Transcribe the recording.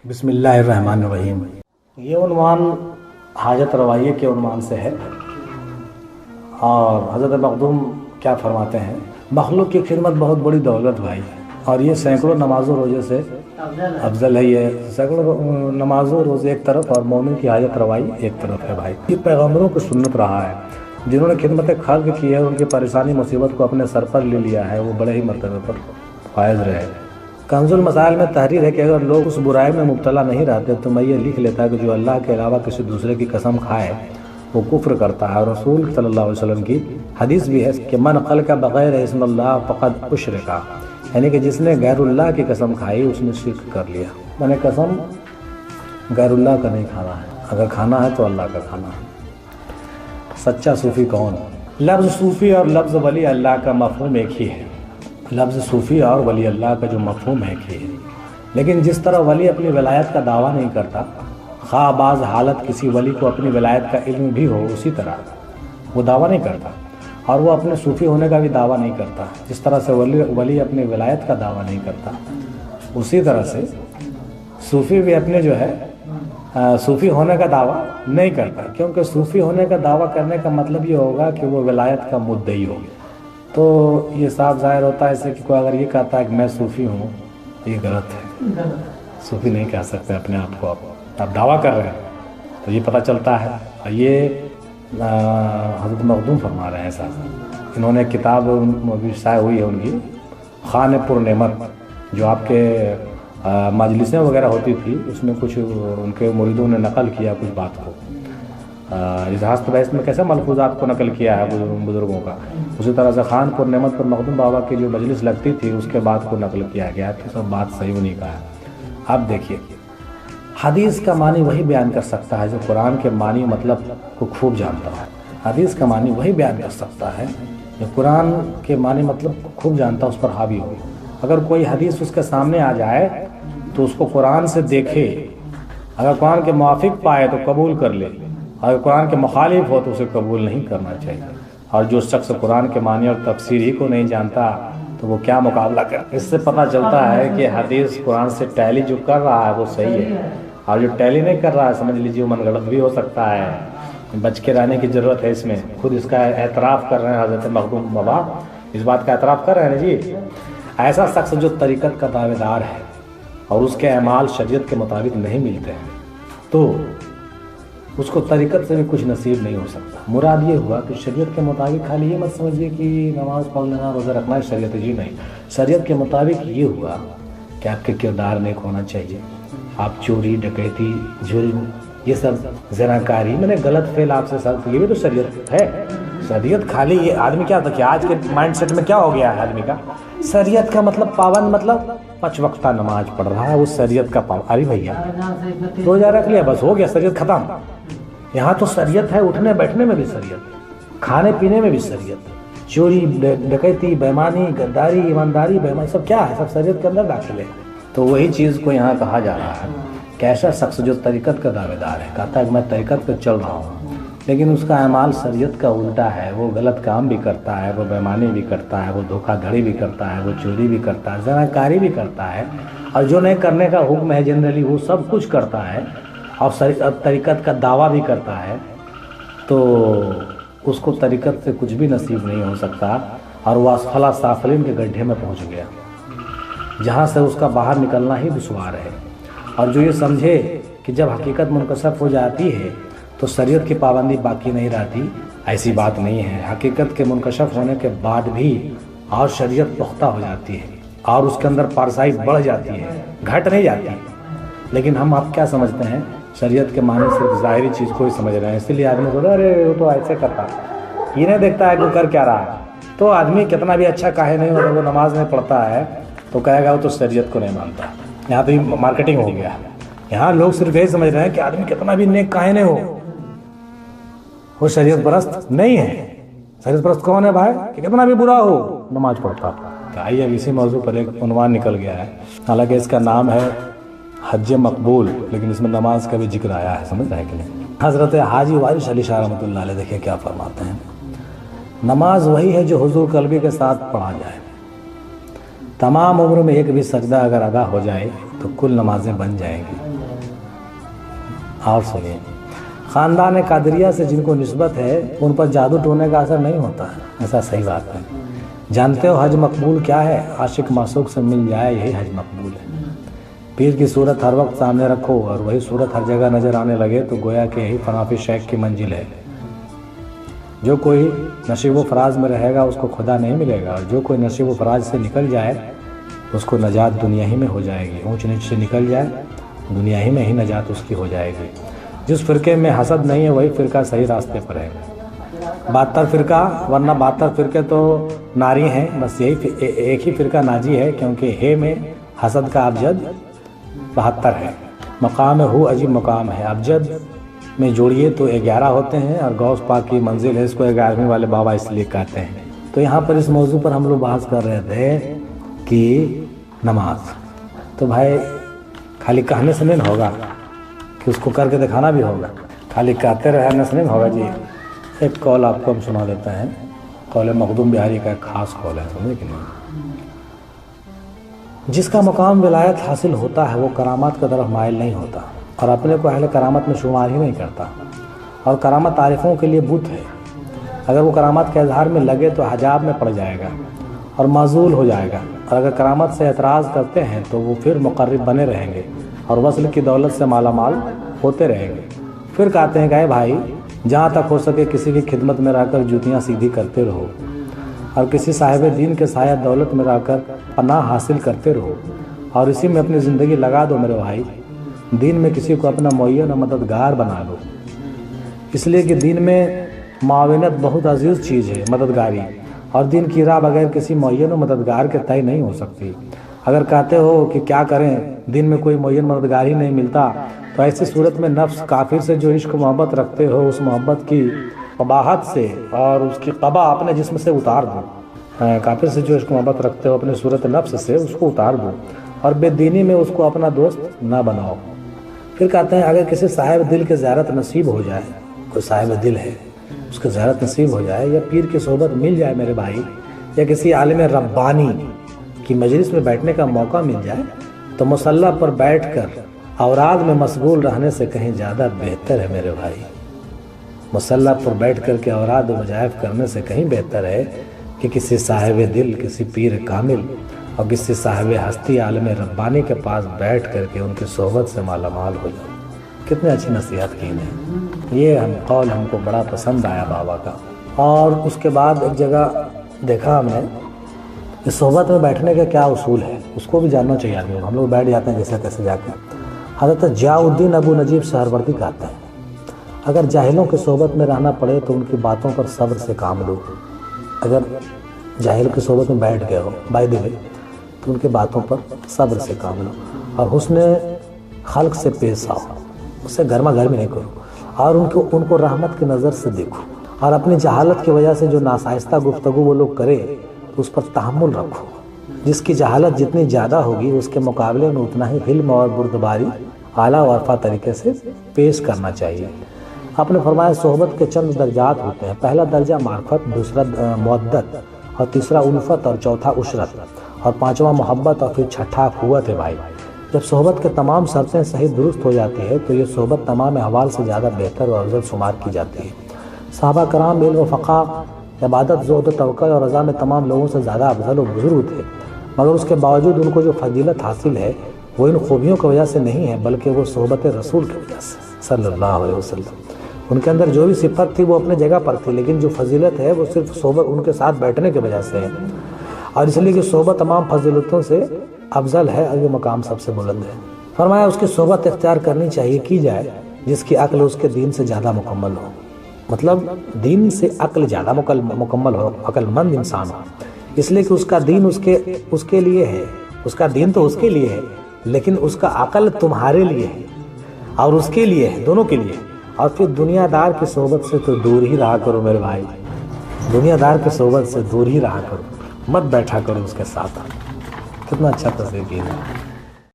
بسم اللہ الرحمن الرحیم۔ یہ عنوان حاجت روائیے کے عنوان سے ہے، اور حضرت مخدوم کیا فرماتے ہیں، مخلوق کی خدمت بہت بڑی دولت بھائی، اور یہ سینکڑوں نمازوں روزے سے افضل ہے۔ یہ سینکڑوں نمازوں روزے ایک طرف اور مومن کی حاجت روائی ایک طرف ہے بھائی۔ یہ پیغمبروں کی سنت رہا ہے، جنہوں نے خدمت خلق کی ہے، ان کی پریشانی مصیبت کو اپنے سر پر لے لیا ہے، وہ بڑے ہی مرتبے پر فائز رہے۔ کنز المسائل میں تحریر ہے کہ اگر لوگ اس برائی میں مبتلا نہیں رہتے تو میں یہ لکھ لیتا کہ جو اللہ کے علاوہ کسی دوسرے کی قسم کھائے وہ کفر کرتا ہے، اور رسول صلی اللہ علیہ وسلم کی حدیث بھی ہے کہ من خلق بغیر اسم اللہ فقد اشرکا، یعنی کہ جس نے غیر اللہ کی قسم کھائی اس نے شرک کر لیا۔ میں نے قسم غیر اللہ کا نہیں کھانا ہے، اگر کھانا ہے تو اللہ کا کھانا ہے۔ سچا صوفی کون؟ لفظ صوفی اور لفظ ولی اللہ کا مفہوم ایک ہی ہے۔ لفظ صوفی اور ولی اللہ کا جو مفہوم ہے کہ، لیکن جس طرح ولی اپنی ولایت کا دعویٰ نہیں کرتا، خواہ بعض حالت کسی ولی کو اپنی ولایت کا علم بھی ہو، اسی طرح وہ دعویٰ نہیں کرتا، اور وہ اپنے صوفی ہونے کا بھی دعویٰ نہیں کرتا۔ جس طرح سے ولی اپنی ولایت کا دعویٰ نہیں کرتا، اسی طرح سے صوفی بھی اپنے جو ہے صوفی ہونے کا دعویٰ نہیں کرتا، کیونکہ صوفی ہونے کا دعویٰ کرنے کا مطلب یہ ہوگا کہ وہ ولایت کا مدعی ہو۔ تو یہ صاف ظاہر ہوتا ہے اسے کہ کوئی اگر یہ کہتا ہے کہ میں صوفی ہوں، یہ غلط ہے۔ صوفی نہیں کہہ سکتے اپنے آپ کو، آپ دعویٰ کر رہے ہیں تو یہ پتہ چلتا ہے۔ یہ حضرت مخدوم فرما رہے ہیں صاحب، انہوں نے کتاب شائع ہوئی ہے ان کی، خان پر نعمت، جو آپ کے مجلسیں وغیرہ ہوتی تھی، اس میں کچھ ان کے مریدوں نے نقل کیا کچھ بات کو، اجہاز بحث میں کیسے ملفوظات کو نقل کیا ہے بزرگوں کا، اسی طرح سے خان پر نعمت پر مخدوم بابا کی جو مجلس لگتی تھی اس کے بعد کو نقل کیا گیا، تو سب بات صحیح نہیں کہا ہے۔ اب دیکھیے، حدیث کا معنی وہی بیان کر سکتا ہے جو قرآن کے معنی مطلب کو خوب جانتا ہے۔ حدیث کا معنی وہی بیان کر سکتا ہے جو قرآن کے معنی مطلب کو خوب جانتا، اس پر حاوی ہو۔ اگر کوئی حدیث اس کے سامنے آ جائے تو اس کو قرآن سے دیکھے، اگر قرآن کے موافق پائے تو قبول کر لے، اگر قرآن کے مخالف ہو تو اسے قبول نہیں کرنا چاہیے۔ اور جو شخص قرآن کے معنی اور تفسیر ہی کو نہیں جانتا تو وہ کیا مقابلہ کرے؟ اس سے پتہ چلتا ہے کہ حدیث قرآن سے ٹیلی جو کر رہا ہے وہ صحیح ہے، اور جو ٹیلی نہیں کر رہا ہے سمجھ لیجیے وہ من غلط بھی ہو سکتا ہے۔ بچ کے رہنے کی ضرورت ہے اس میں۔ خود اس کا اعتراف کر رہے ہیں حضرت مخدوم بابا، اس بات کا اعتراف کر رہے ہیں جی۔ ایسا شخص جو طریقت کا دعوے دار ہے اور اس کے اعمال شریعت کے مطابق نہیں ملتے ہیں تو اس کو طریقت سے بھی کچھ نصیب نہیں ہو سکتا۔ مراد یہ ہوا کہ شریعت کے مطابق، خالی یہ مت سمجھیے کہ نماز پڑھ لینا، روزہ رکھنا ہے شریعت، جی نہیں۔ شریعت کے مطابق یہ ہوا کہ آپ کے کردار نیک ہونا چاہیے، آپ چوری ڈکیتی جرم یہ سب زناکاری میں نے غلط فعل آپ سے ساتھ، یہ بھی تو شریعت ہے۔ شریعت خالی یہ آدمی کیا تھا کہ آج کے مائنڈ سیٹ میں کیا ہو گیا ہے آدمی کا، شریعت کا مطلب پابند، مطلب 5 وقتہ نماز پڑھ رہا ہے، وہ شریعت کا پابند۔ ارے بھیا روزہ رکھ لیا بس ہو گیا، شریعت ختم۔ یہاں تو شریعت ہے، اٹھنے بیٹھنے میں بھی شریعت، کھانے پینے میں بھی شریعت، چوری ڈکیتی بےمانی غداری ایمانداری بےمانی سب کیا ہے، سب شریعت کے اندر داخل ہے۔ تو وہی چیز کو یہاں کہا جا رہا ہے کہ ایسا شخص جو طریقت کا دعوے دار ہے، کہتا ہے کہ میں طریقت پہ چل رہا ہوں، لیکن اس کا اعمال شریعت کا الٹا ہے، وہ غلط کام بھی کرتا ہے، وہ بےمانی بھی کرتا ہے، وہ دھوکہ دھڑی بھی کرتا ہے، وہ چوری بھی کرتا ہے، زناکاری بھی کرتا ہے، اور جو نہیں کرنے کا حکم ہے جنرلی وہ سب کچھ کرتا ہے، اور طریقت کا دعویٰ بھی کرتا ہے، تو اس کو طریقت سے کچھ بھی نصیب نہیں ہو سکتا، اور وہ اسفل سافلین کے گڈھے میں پہنچ گیا، جہاں سے اس کا باہر نکلنا ہی دشوار ہے۔ اور جو یہ سمجھے کہ جب حقیقت منکشف ہو جاتی ہے تو شریعت کی پابندی باقی نہیں رہتی، ایسی بات نہیں ہے۔ حقیقت کے منکشف ہونے کے بعد بھی اور شریعت پختہ ہو جاتی ہے، اور اس کے اندر پارسائی بڑھ جاتی ہے، گھٹ نہیں جاتی۔ لیکن ہم آپ کیا سمجھتے ہیں، شریعت کے معنی صرف ظاہری چیز کو ہی سمجھ رہے ہیں، اسی لیے آدمی بولے ارے وہ تو ایسے کرتا، یہ نہیں دیکھتا ہے کہ وہ کر کیا رہا ہے۔ تو آدمی کتنا بھی اچھا کاہے نہیں ہو، وہ نماز نہیں پڑھتا ہے تو کہے گا وہ تو شریعت کو نہیں مانتا۔ یہاں تو یہ مارکیٹنگ ہو گیا، یہاں لوگ صرف یہی سمجھ رہے ہیں کہ آدمی کتنا بھی نیک کاہے نہیں ہو وہ شریعت پرست نہیں ہے۔ شریعت پرست کون ہے بھائی؟ کہ کتنا بھی برا ہو نماز پڑھتا۔ تو آئیے اب اسی موضوع پر ایک عنوان نکل گیا ہے، حالانکہ اس کا نام ہے حج مقبول، لیکن اس میں نماز کا بھی ذکر آیا ہے، سمجھ رہے ہیں کہ نہیں؟ حضرت حاجی وارث علی شاہ رحمۃ اللہ علیہ دیکھیں کیا فرماتے ہیں، نماز وہی ہے جو حضور قلبی کے ساتھ پڑھا جائے، تمام عمر میں ایک بھی سجدہ اگر ادا ہو جائے تو کل نمازیں بن جائیں گی۔ اور سنیے، خاندان قادریہ سے جن کو نسبت ہے ان پر جادو ٹونے کا اثر نہیں ہوتا ہے، ایسا صحیح بات ہے۔ جانتے ہو حج مقبول کیا ہے؟ عاشق معشوق سے مل جائے، یہی حج مقبول ہے۔ پیر کی صورت ہر وقت سامنے رکھو اور وہی صورت ہر جگہ نظر آنے لگے تو گویا کہ یہی فنافی شیخ کی منزل ہے۔ جو کوئی نشیب و فراز میں رہے گا اس کو خدا نہیں ملے گا، اور جو کوئی نشیب و فراز سے نکل جائے اس کو نجات دنیا ہی میں ہو جائے گی۔ اونچ نیچ سے نکل جائے دنیا ہی میں ہی نجات اس کی ہو جائے گی۔ جس فرقے میں حسد نہیں ہے وہی فرقہ صحیح راستے پر ہے۔ 72 فرقہ، ورنہ 72 فرقے تو ناری ہیں، بس یہی ایک ہی فرقہ ناجی ہے، کیونکہ ہے میں حسد کا ابجد 72 ہے۔ مقام ہو عجیب مقام ہے، ابجد میں جوڑیے تو 11 ہوتے ہیں، اور غوث پاک کی منزل ہے، اس کو 11ویں والے بابا اس لیے کہتے ہیں۔ تو یہاں پر اس موضوع پر ہم لوگ بحث کر رہے تھے کہ نماز، تو بھائی خالی کہنے سے نہیں ہوگا کہ اس کو کر کے دکھانا بھی ہوگا، خالی کہتے رہنے سے نہیں ہوگا۔ جی ایک قول آپ کو ہم سنا دیتے ہیں، قول مخدوم بہاری کا ایک خاص قول ہے، سمجھے کہ نہیں؟ جس کا مقام ولایت حاصل ہوتا ہے وہ کرامات کی طرف مائل نہیں ہوتا، اور اپنے کو اہل کرامت میں شمار ہی نہیں کرتا، اور کرامت عارفوں کے لیے بت ہے۔ اگر وہ کرامات کے اظہار میں لگے تو حجاب میں پڑ جائے گا اور معزول ہو جائے گا، اور اگر کرامت سے اعتراض کرتے ہیں تو وہ پھر مقرب بنے رہیں گے اور وصل کی دولت سے مالا مال ہوتے رہیں گے۔ پھر کہتے ہیں کہ بھائی جہاں تک ہو سکے کسی کی خدمت میں رہ کر جوتیاں سیدھی کرتے رہو، اور کسی صاحب دین کے سایہ دولت میں رہ کر پناہ حاصل کرتے رہو، اور اسی میں اپنی زندگی لگا دو میرے بھائی۔ دین میں کسی کو اپنا معین و مددگار بنا لو، اس لیے کہ دین میں معاونت بہت عزیز چیز ہے، مددگاری، اور دین کی راہ بغیر کسی معین و مددگار کے طے نہیں ہو سکتی۔ اگر کہتے ہو کہ کیا کریں، دین میں کوئی معین مددگار ہی نہیں ملتا، تو ایسی صورت میں نفس کافر سے جو عشق محبت رکھتے ہو اس محبت کی قباحت سے اور اس کی قبا اپنے جسم سے اتار دو۔ کافر سے جو عشق محبت رکھتے ہو اپنے صورت نفس سے اس کو اتار دو، اور بے دینی میں اس کو اپنا دوست نہ بناؤ۔ پھر کہتے ہیں اگر کسی صاحب دل کے زیارت نصیب ہو جائے، کوئی صاحب دل ہے اس کے زیارت نصیب ہو جائے، یا پیر کی صحبت مل جائے میرے بھائی، یا کسی عالم ربانی کی مجلس میں بیٹھنے کا موقع مل جائے، تو مصلی پر بیٹھ کر اوراد میں مشغول رہنے سے کہیں زیادہ بہتر ہے میرے بھائی۔ مصلی پر بیٹھ کر کے اوراد و وظائف کرنے سے کہیں بہتر ہے کہ کسی صاحب دل، کسی پیر کامل اور کسی صاحب ہستی عالم ربانی کے پاس بیٹھ کر کے ان کی صحبت سے مالا مال ہو جاؤ۔ کتنے اچھی نصیحت کی نے، یہ قول ہم کو بڑا پسند آیا بابا کا۔ اور اس کے بعد ایک جگہ دیکھا ہم نے کہ صحبت میں بیٹھنے کا کیا اصول ہے، اس کو بھی جاننا چاہیے آدمی کو۔ ہم لوگ بیٹھ جاتے ہیں جیسے تیسے جا کے۔ حضرت ضیاء الدین ابو نجیب سہروردی کہتے ہیں اگر جاہلوں کی صحبت میں رہنا پڑے تو ان کی باتوں پر صبر سے کام لو۔ اگر جاہل کی صحبت میں بیٹھ گئے ہو بائی دی وے تو ان کی باتوں پر صبر سے کام لو، اور حسن خلق سے پیش آؤ، اس سے گرما گرمی نہیں کرو، اور ان کو رحمت کی نظر سے دیکھو، اور اپنی جہالت کی وجہ سے جو ناسائستہ گفتگو وہ لوگ کرے تو اس پر تحمل رکھو۔ جس کی جہالت جتنی زیادہ ہوگی اس کے مقابلے میں اتنا ہی حلم اور بردباری اعلیٰ و عرفہ طریقے سے پیش کرنا چاہیے۔ آپ نے فرمایا صحبت کے چند درجات ہوتے ہیں، پہلا درجہ معرفت، دوسرا مودت، اور تیسرا الفت، اور چوتھا عشرت، اور پانچواں محبت، اور پھر چھٹا اخوت ہے بھائی۔ جب صحبت کے تمام شرطیں صحیح درست ہو جاتی ہے تو یہ صحبت تمام احوال سے زیادہ بہتر اور افضل شمار کی جاتی ہے۔ صحابہ کرام علم و فقہ، عبادت، زہد و توکل اور رضا میں تمام لوگوں سے زیادہ افضل و بزرگ تھے، مگر اس کے باوجود ان کو جو فضیلت حاصل ہے وہ ان خوبیوں کی وجہ سے نہیں ہے بلکہ وہ صحبت رسول کی وجہ سے صلی اللہ علیہ وسلم۔ ان کے اندر جو بھی صفت تھی وہ اپنے جگہ پر تھی، لیکن جو فضیلت ہے وہ صرف صحبت ان کے ساتھ بیٹھنے کی وجہ سے ہے، اور اس لیے کہ صحبت تمام فضیلتوں سے افضل ہے اور یہ مقام سب سے بلند ہے۔ فرمایا اس کی صحبت اختیار کرنی چاہیے، کی جائے جس کی عقل اس کے دین سے زیادہ مکمل ہو، مطلب دین سے عقل زیادہ مکمل ہو، عقل مند انسان ہو، اس لیے کہ اس کا دین اس کے لیے ہے، اس کا دین تو اس کے لیے ہے لیکن اس کا عقل تمہارے لیے ہے اور اس کے لیے ہے، دونوں کے لیے۔ اور پھر دنیا دار کی صحبت سے تو دور ہی رہا کرو میرے بھائی، دنیا دار کی صحبت سے دور ہی رہا کرو، مت بیٹھا کرو اس کے ساتھ۔ کتنا اچھا تصویر ہے۔